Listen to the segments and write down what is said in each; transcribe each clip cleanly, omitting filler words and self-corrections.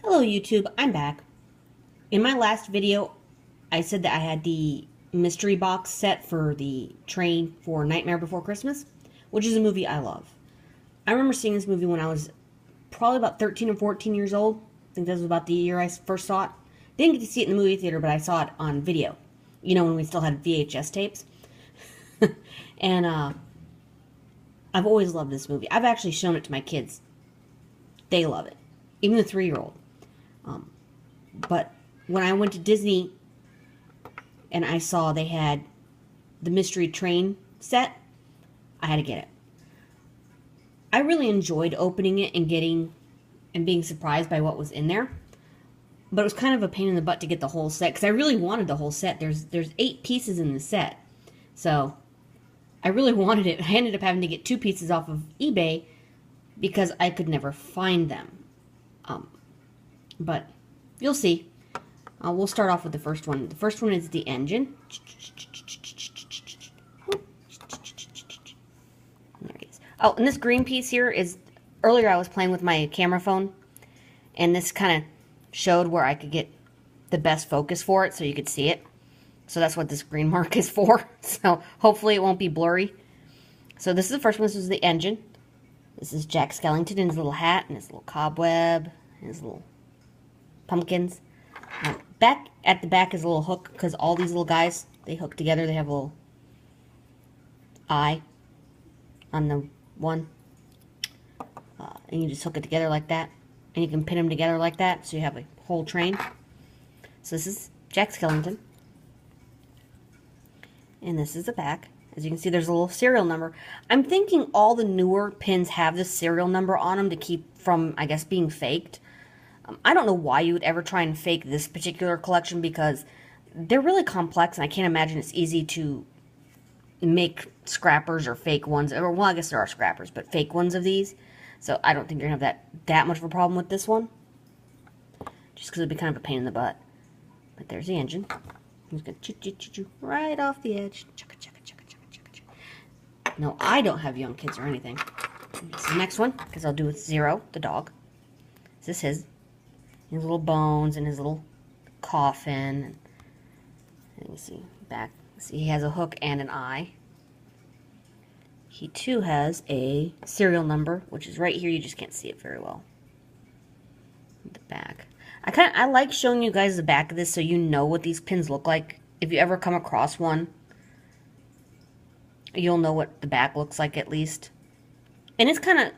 Hello YouTube, I'm back. In my last video, I said that I had the mystery box set for the train for Nightmare Before Christmas, which is a movie I love. I remember seeing this movie when I was probably about 13 or 14 years old. I think that was about the year I first saw it. Didn't get to see it in the movie theater, but I saw it on video. You know, when we still had VHS tapes. And I've always loved this movie. I've actually shown it to my kids. They love it. Even the 3-year-old. But when I went to Disney and I saw they had the Mystery Train set, I had to get it. I really enjoyed opening it and being surprised by what was in there. But it was kind of a pain in the butt to get the whole set because I really wanted the whole set. There's 8 pieces in the set. So I really wanted it. I ended up having to get 2 pieces off of eBay because I could never find them. But you'll see. We'll start off with the first one. The first one is the engine. There it is. Oh, and this green piece here is, earlier I was playing with my camera phone, and this kind of showed where I could get the best focus for it so you could see it. So that's what this green mark is for. So hopefully it won't be blurry. So this is the first one. This is the engine. This is Jack Skellington in his little hat and his little cobweb and his little pumpkins. Back at the back is a little hook because all these little guys, they hook together. They have a little eye on the one. And you just hook it together like that. And you can pin them together like that so you have a whole train. So this is Jack Skellington. And this is the back. As you can see, there's a little serial number. I'm thinking all the newer pins have this serial number on them to keep from, I guess, being faked. I don't know why you would ever try and fake this particular collection because they're really complex and I can't imagine it's easy to make scrappers or fake ones. Or, well, I guess there are scrappers, but fake ones of these. So I don't think you're going to have that much of a problem with this one. Just because it'd be kind of a pain in the butt. But there's the engine. I'm just going to choo-choo-choo-choo right off the edge. No, I don't have young kids or anything. This is the next one, because I'll do with Zero, the dog. This is his little bones and his little coffin. And you see back. See, he has a hook and an eye. He too has a serial number, which is right here. You just can't see it very well. The back. I like showing you guys the back of this so you know what these pins look like. If you ever come across one, you'll know what the back looks like at least. And it's kind of,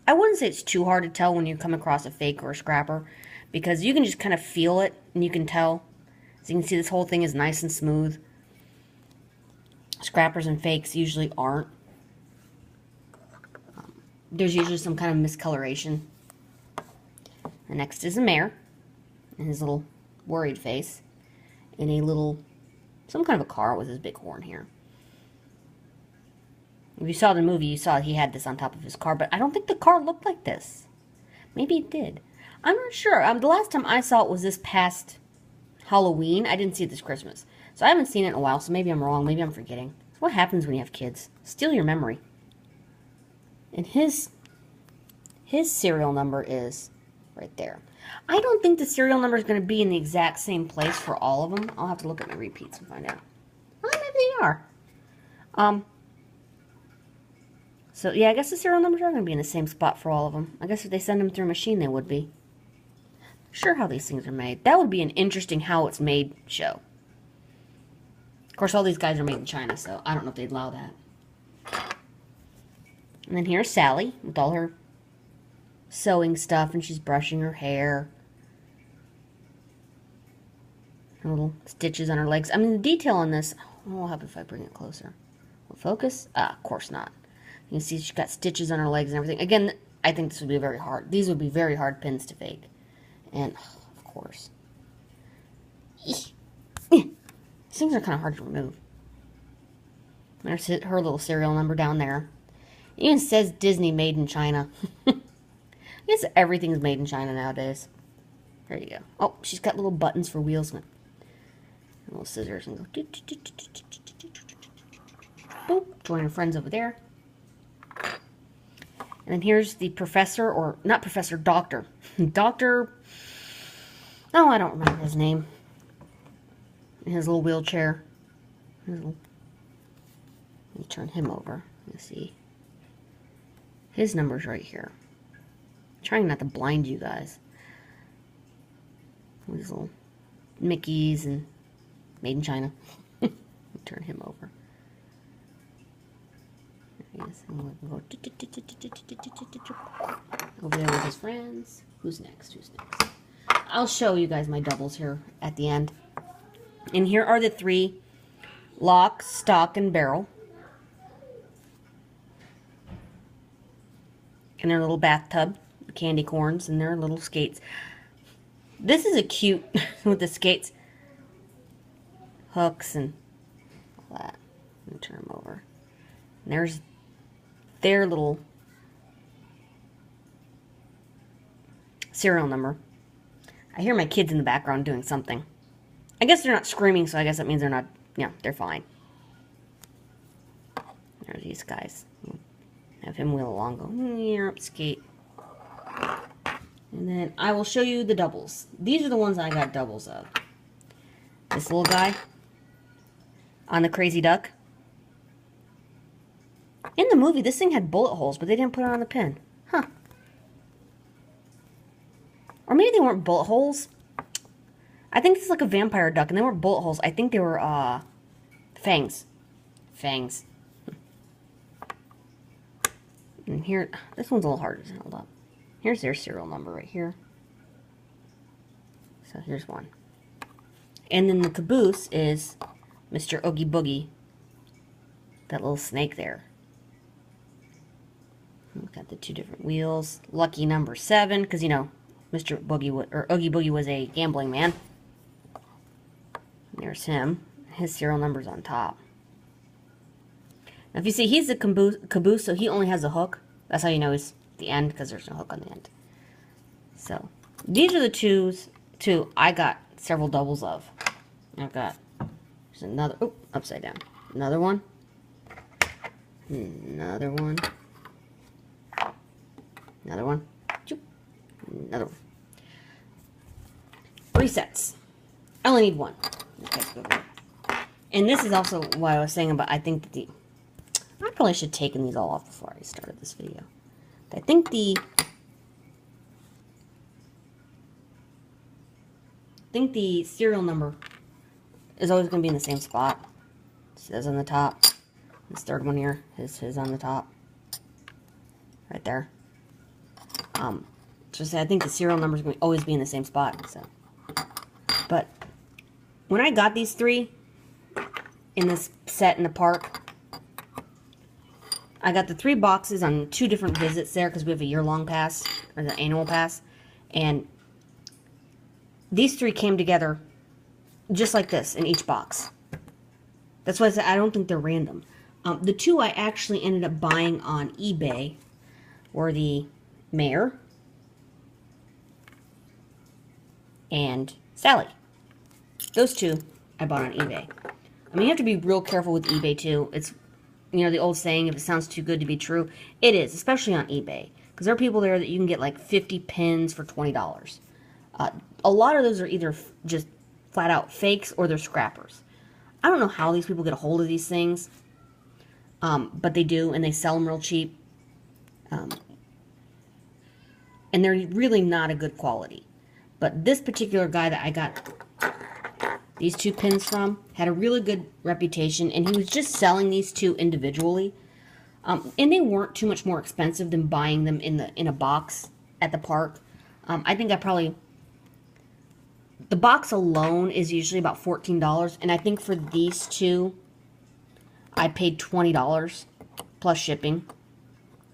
I wouldn't say it's too hard to tell when you come across a fake or a scrapper because you can just kind of feel it and you can tell. As you can see, this whole thing is nice and smooth. Scrappers and fakes usually aren't. There's usually some kind of miscoloration. The next is the mayor and his little worried face in a little, some kind of a car with his big horn here. If you saw the movie, you saw he had this on top of his car, but I don't think the car looked like this. Maybe it did. I'm not sure. The last time I saw it was this past Halloween. I didn't see it this Christmas. So I haven't seen it in a while, so maybe I'm wrong. Maybe I'm forgetting. That's what happens when you have kids. Steal your memory. And his serial number is right there. I don't think the serial number is going to be in the exact same place for all of them. I'll have to look at my repeats and find out. Well, maybe they are. So, yeah, I guess the serial numbers are going to be in the same spot for all of them. I guess if they send them through a machine, they would be. Not sure how these things are made. That would be an interesting how it's made show. Of course, all these guys are made in China, so I don't know if they'd allow that. And then here's Sally with all her sewing stuff, and she's brushing her hair. Her little stitches on her legs. I mean, the detail on this, what will happen if I bring it closer? Will it focus? Of course not. You can see she's got stitches on her legs and everything. Again, I think this would be very hard. These would be very hard pins to fake. And, of course. These things are kind of hard to remove. There's her little serial number down there. It even says Disney made in China. I guess everything's made in China nowadays. There you go. Oh, she's got little buttons for wheels. And little scissors and go. Boop. Join her friends over there. And then here's the professor, or not professor, doctor. Dr. Oh, I don't remember his name. His little wheelchair. Let me turn him over. Let's see. His number's right here. I'm trying not to blind you guys. These little Mickeys and made in China. Turn him over. Yes, and we'll go over there with his friends. Who's next? Who's next? I'll show you guys my doubles here at the end. And here are the 3: lock, stock, and barrel. And their little bathtub, candy corns, and their little skates. This is a cute with the skates, hooks, and all that. Let me turn them over. And there's their little serial number. I hear my kids in the background doing something. I guess they're not screaming, so I guess that means they're not, yeah, they're fine. There's these guys. Have him wheel along, go, here, up skate. And then I will show you the doubles. These are the ones I got doubles of. This little guy on the Crazy Duck. In the movie, this thing had bullet holes, but they didn't put it on the pin. Huh. Or maybe they weren't bullet holes. I think this is like a vampire duck, and they weren't bullet holes. I think they were, fangs. Fangs. And here, this one's a little harder to hold up. Here's their serial number right here. So here's one. And then the caboose is Mr. Oogie Boogie. That little snake there. We've got the 2 different wheels. Lucky number 7, because, you know, Mr. Boogie, or Oogie Boogie was a gambling man. And there's him. His serial number's on top. Now, if you see, he's the caboose, so he only has a hook. That's how you know he's the end, because there's no hook on the end. So, these are the two I got several doubles of. I've got, there's another, oh, upside down. Another one. Another one. Another one. Another one. 3 sets. I only need 1. Okay, and this is also why I was saying about, I think that the, I probably should have taken these all off before I started this video. I think the serial number is always going to be in the same spot. It says on the top. This third one here is his on the top. Right there. Just I think the serial number is going to always be in the same spot. So, but when I got these 3 in this set in the park, I got the 3 boxes on 2 different visits there because we have a year-long pass, or the annual pass. And these 3 came together just like this in each box. That's why I said I don't think they're random. The 2 I actually ended up buying on eBay were the Mayor and Sally. Those 2 I bought on eBay. I mean, you have to be real careful with eBay too. It's, you know, the old saying, if it sounds too good to be true, it is, especially on eBay. Because there are people there that you can get like 50 pins for $20. A lot of those are either just flat out fakes or they're scrappers. I don't know how these people get a hold of these things, but they do, and they sell them real cheap. And they're really not a good quality. But this particular guy that I got these 2 pins from had a really good reputation, and he was just selling these 2 individually. And they weren't too much more expensive than buying them in a box at the park. I think I probably, the box alone is usually about $14, and I think for these 2, I paid $20 plus shipping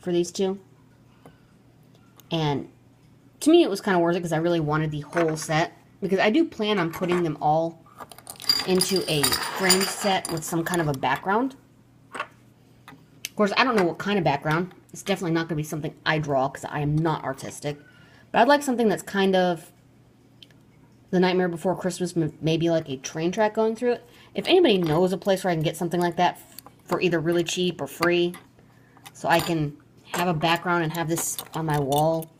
for these 2. And to me, it was kind of worth it because I really wanted the whole set. Because I do plan on putting them all into a framed set with some kind of a background. Of course, I don't know what kind of background. It's definitely not going to be something I draw because I am not artistic. But I'd like something that's kind of The Nightmare Before Christmas, maybe like a train track going through it. If anybody knows a place where I can get something like that for either really cheap or free, so I can have a background and have this on my wall,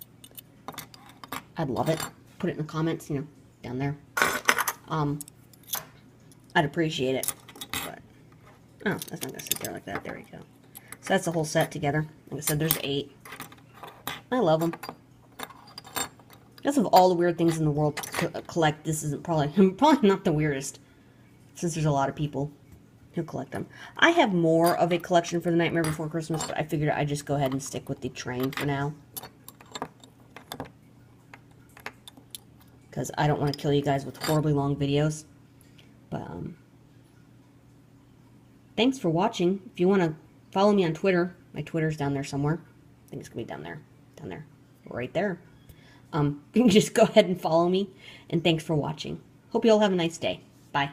I'd love it. Put it in the comments, you know. down there. I'd appreciate it. But, oh, that's not going to sit there like that. There we go. So that's the whole set together. Like I said, there's 8. I love them. Because of all the weird things in the world to collect, this isn't probably not the weirdest, since there's a lot of people who collect them. I have more of a collection for the Nightmare Before Christmas, but I figured I'd just go ahead and stick with the train for now. Because I don't want to kill you guys with horribly long videos. But, thanks for watching. If you want to follow me on Twitter, my Twitter's down there somewhere. I think it's going to be down there, right there. You can just go ahead and follow me, and thanks for watching. Hope you all have a nice day. Bye.